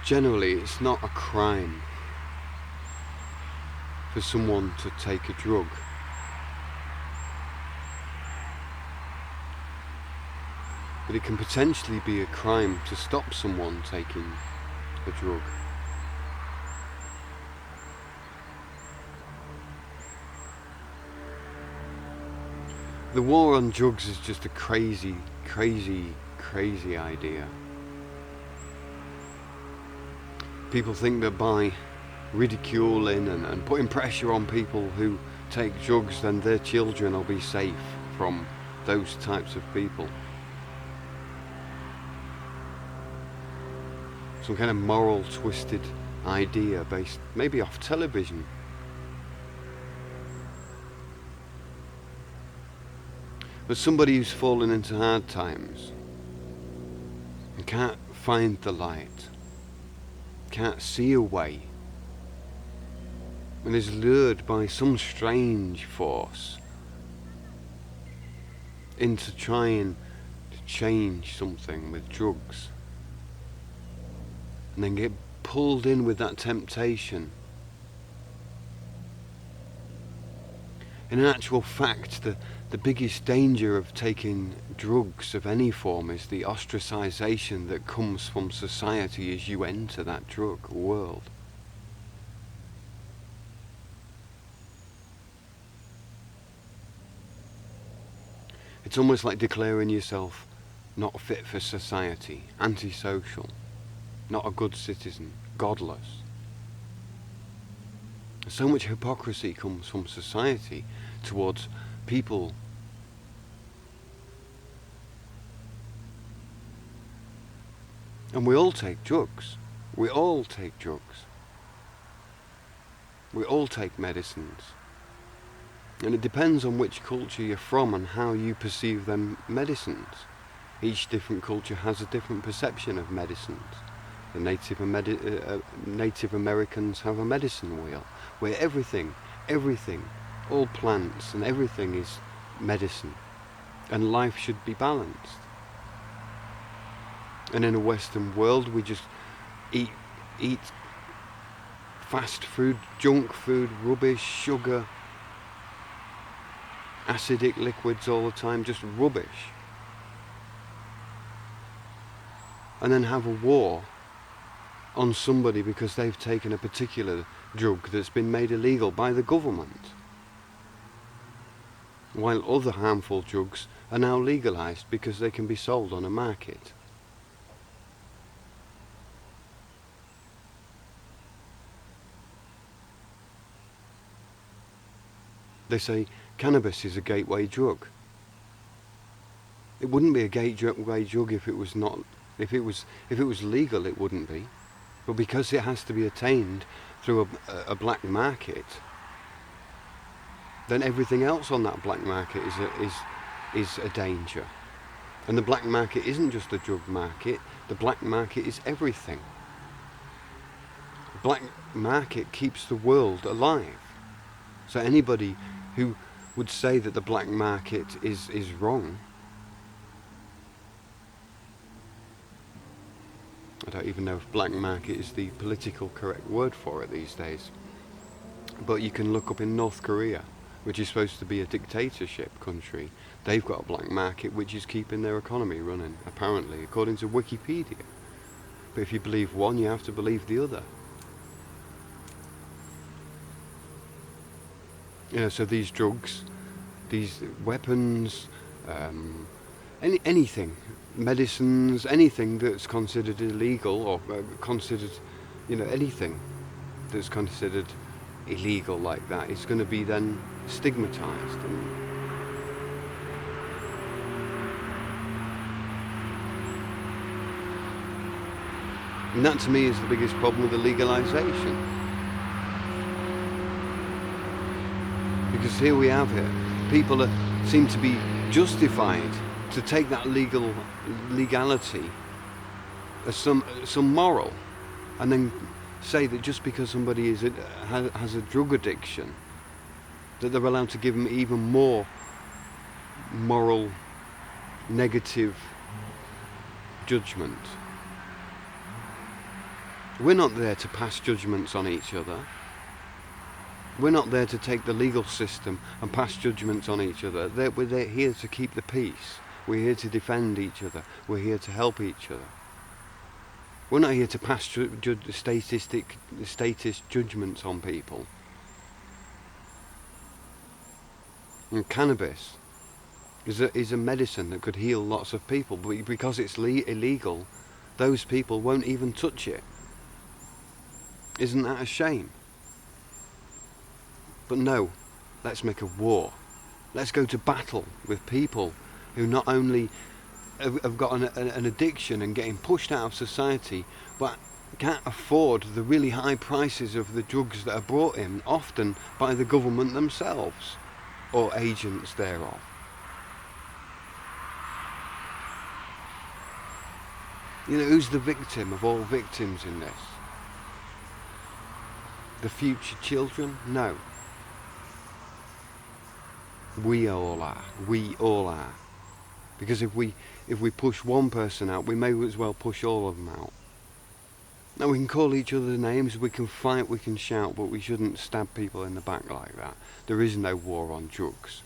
generally it's not a crime for someone to take a drug. But it can potentially be a crime to stop someone taking a drug. The war on drugs is just a crazy idea. People think that by ridiculing and putting pressure on people who take drugs, then their children will be safe from those types of people. Some kind of moral twisted idea based maybe off television. But somebody who's fallen into hard times and can't find the light, can't see a way, and is lured by some strange force into trying to change something with drugs, and then get pulled in with that temptation. In actual fact, the biggest danger of taking drugs of any form is the ostracization that comes from society as you enter that drug world. It's almost like declaring yourself not fit for society, antisocial, not a good citizen, godless. So much hypocrisy comes from society towards people and we all take drugs. We all take drugs. We all take medicines. And it depends on which culture you're from and how you perceive them medicines. Each different culture has a different perception of medicines. The Native Americans have a medicine wheel where everything, all plants and everything is medicine. And life should be balanced. And in a Western world, we just eat fast food, junk food, rubbish, sugar, acidic liquids all the time, just rubbish. And then have a war on somebody because they've taken a particular drug that's been made illegal by the government, while other harmful drugs are now legalized because they can be sold on a market. They say cannabis is a gateway drug. It wouldn't be a gateway drug if it was not. If it was legal, it wouldn't be. But because it has to be attained through a black market, then everything else on that black market is a danger. And the black market isn't just the drug market. The black market is everything. The black market keeps the world alive. So anybody who would say that the black market is wrong, I don't even know if black market is the political correct word for it these days. But you can look up in North Korea, which is supposed to be a dictatorship country. They've got a black market which is keeping their economy running, apparently, according to Wikipedia. But if you believe one, you have to believe the other. So these drugs, these weapons, anything, medicines, anything that's considered illegal or considered, anything that's considered illegal like that is going to be then stigmatized. And that to me is the biggest problem with the legalization. Because here we have it, people seem to be justified to take that legality as some moral, and then say that just because somebody has a drug addiction, that they're allowed to give them even more moral negative judgment. We're not there to pass judgments on each other. We're not there to take the legal system and pass judgments on each other. We're here to keep the peace. We're here to defend each other. We're here to help each other. We're not here to pass statist judgments on people. And cannabis is a medicine that could heal lots of people, but because it's illegal, those people won't even touch it. Isn't that a shame? But no, let's make a war. Let's go to battle with people who not only have got an addiction and getting pushed out of society, but can't afford the really high prices of the drugs that are brought in, often by the government themselves or agents thereof. You know, who's the victim of all victims in this? The future children? No. We all are. We all are. Because if we push one person out, we may as well push all of them out. Now, we can call each other names, we can fight, we can shout, but we shouldn't stab people in the back like that. There is no war on drugs.